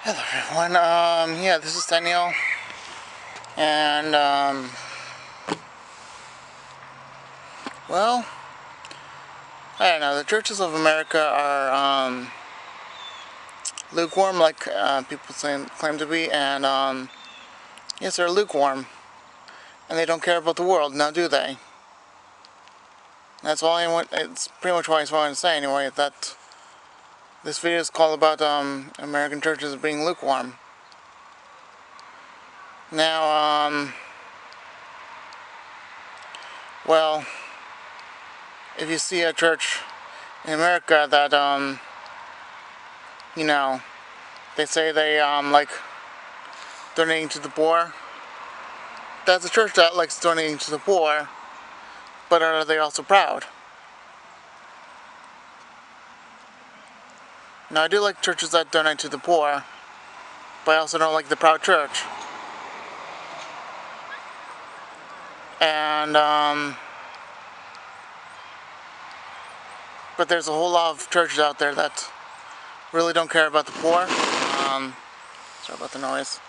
Hello everyone, this is Daniel, and, well, I don't know, the churches of America are, lukewarm like, people claim to be, and, yes, they're lukewarm, and they don't care about the world, now do they? That's all it's pretty much what I just wanted to say anyway, that this video is called about, American churches being lukewarm. Now, well, if you see a church in America that, they say they, like donating to the poor, that's a church that likes donating to the poor, but are they also proud? Now, I do like churches that donate to the poor, but I also don't like the proud church. And, but there's a whole lot of churches out there that really don't care about the poor. Sorry about the noise.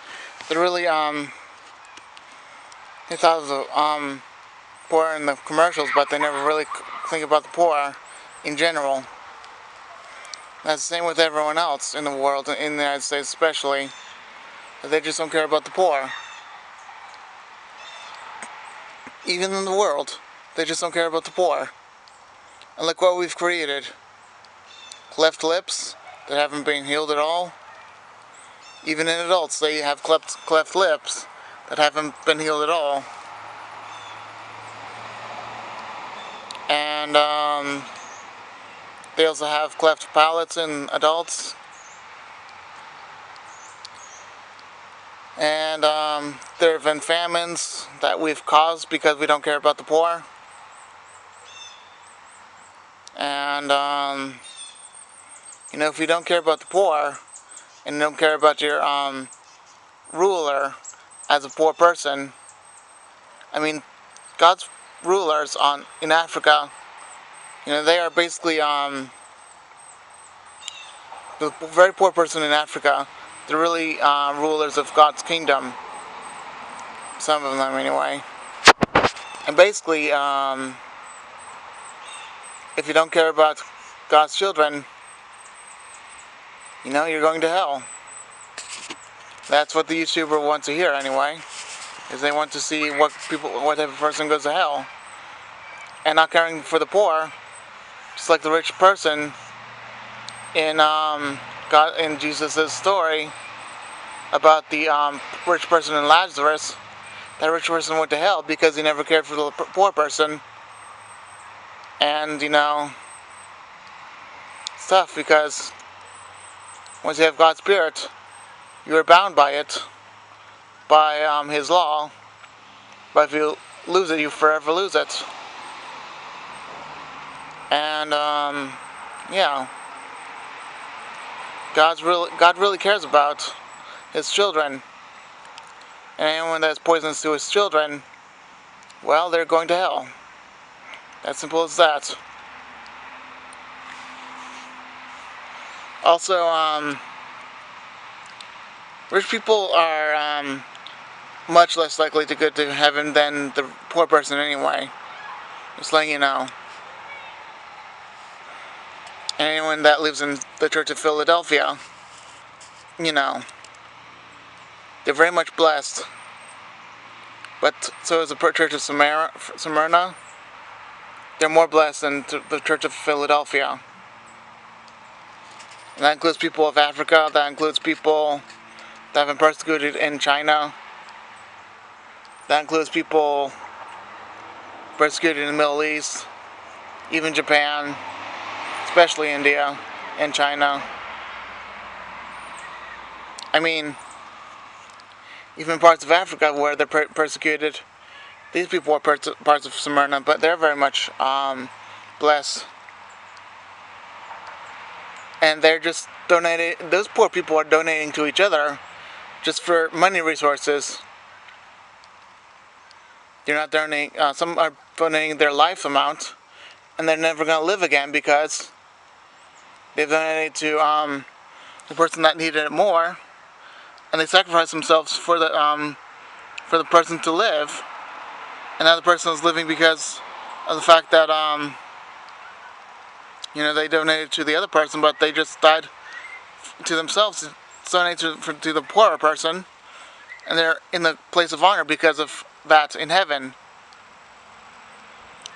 They really, they thought of the, poor in the commercials, but they never really think about the poor in general. That's the same with everyone else in the world, in the United States especially. They just don't care about the poor. Even in the world, they just don't care about the poor. And look what we've created. Cleft lips that haven't been healed at all. Even in adults, they have cleft lips that haven't been healed at all. And, they also have cleft palates in adults. And there have been famines that we've caused because we don't care about the poor. And, if you don't care about the poor, and you don't care about your ruler as a poor person, I mean, God's rulers in Africa, they are basically the very poor person in Africa. They're really rulers of God's kingdom. Some of them, anyway. And basically, if you don't care about God's children, you're going to hell. That's what the YouTuber wants to hear, anyway. Is they want to see what type of person goes to hell. And not caring for the poor, just like the rich person in Jesus' story about the rich person and Lazarus. That rich person went to hell because he never cared for the poor person. And, it's tough because once you have God's Spirit, you are bound by it, by His law. But if you lose it, you forever lose it. And, God really cares about His children. And anyone that's poisonous to His children, well, they're going to hell. As simple as that. Also, rich people are much less likely to go to heaven than the poor person anyway. Just letting you know. And anyone that lives in the Church of Philadelphia, they're very much blessed. But so is the Church of Smyrna. They're more blessed than the Church of Philadelphia. And that includes people of Africa. That includes people that have been persecuted in China. That includes people persecuted in the Middle East, even Japan, especially India and China. I mean, even parts of Africa where they're persecuted, these people are parts of Smyrna, but they're very much blessed. And they're just donating, those poor people are donating to each other just for money resources. They're not donating, some are donating their life amount, and they're never going to live again because they've donated to the person that needed it more, and they sacrifice themselves for the person to live, and now the person is living because of the fact that they donated to the other person, but they just died to themselves to donate to the poorer person, and they're in the place of honor because of that in heaven.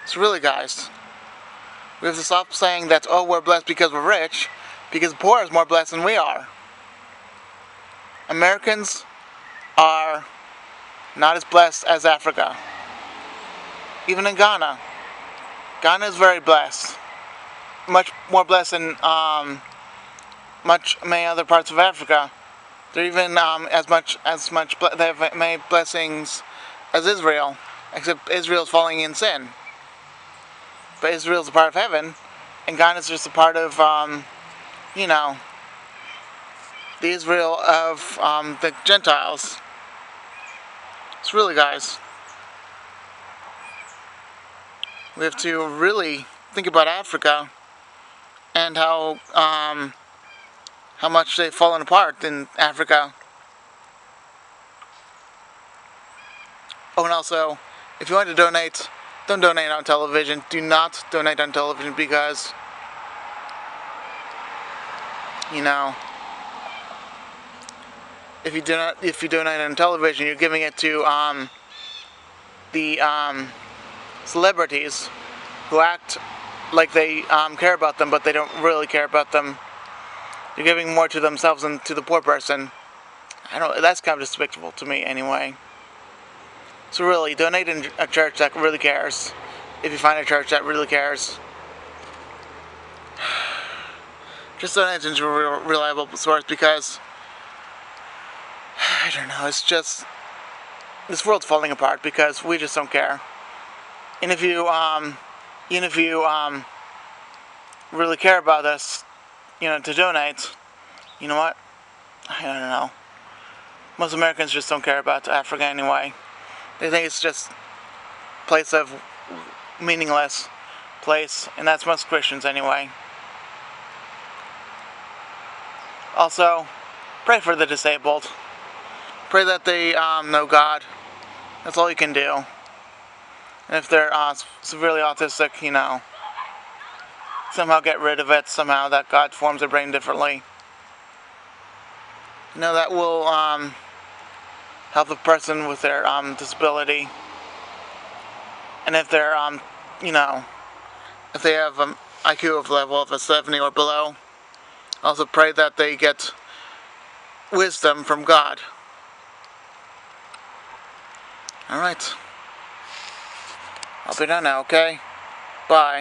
So really, guys, we have to stop saying that, oh, we're blessed because we're rich, because the poor is more blessed than we are. Americans are not as blessed as Africa. Even in Ghana. Ghana is very blessed. Much more blessed than many other parts of Africa. They're even they have many blessings as Israel, except Israel's falling in sin. But Israel's a part of heaven, and Ghana's just a part of the Israel of the Gentiles. It's really, guys, we have to really think about Africa and how much they've fallen apart in Africa. Oh, and also, if you want to donate, don't donate on television. Do not donate on television because, if you donate on television, you're giving it to the celebrities who act like they care about them, but they don't really care about them. You're giving more to themselves than to the poor person. That's kind of despicable to me, anyway. So really, donate in a church that really cares. If you find a church that really cares, just donate into a reliable source, because I don't know. It's just this world's falling apart because we just don't care. And if you really care about us, to donate, you know what? I don't know. Most Americans just don't care about Africa anyway. They think it's just a place of meaningless place, and that's most Christians anyway. Also, pray for the disabled. Pray that they know God. That's all you can do. And if they're severely autistic, somehow get rid of it. Somehow that God forms their brain differently. That will help the person with their disability. And if they're if they have an IQ of level of a 70 or below, also pray that they get wisdom from God. Alright. I'll be done now, okay? Bye.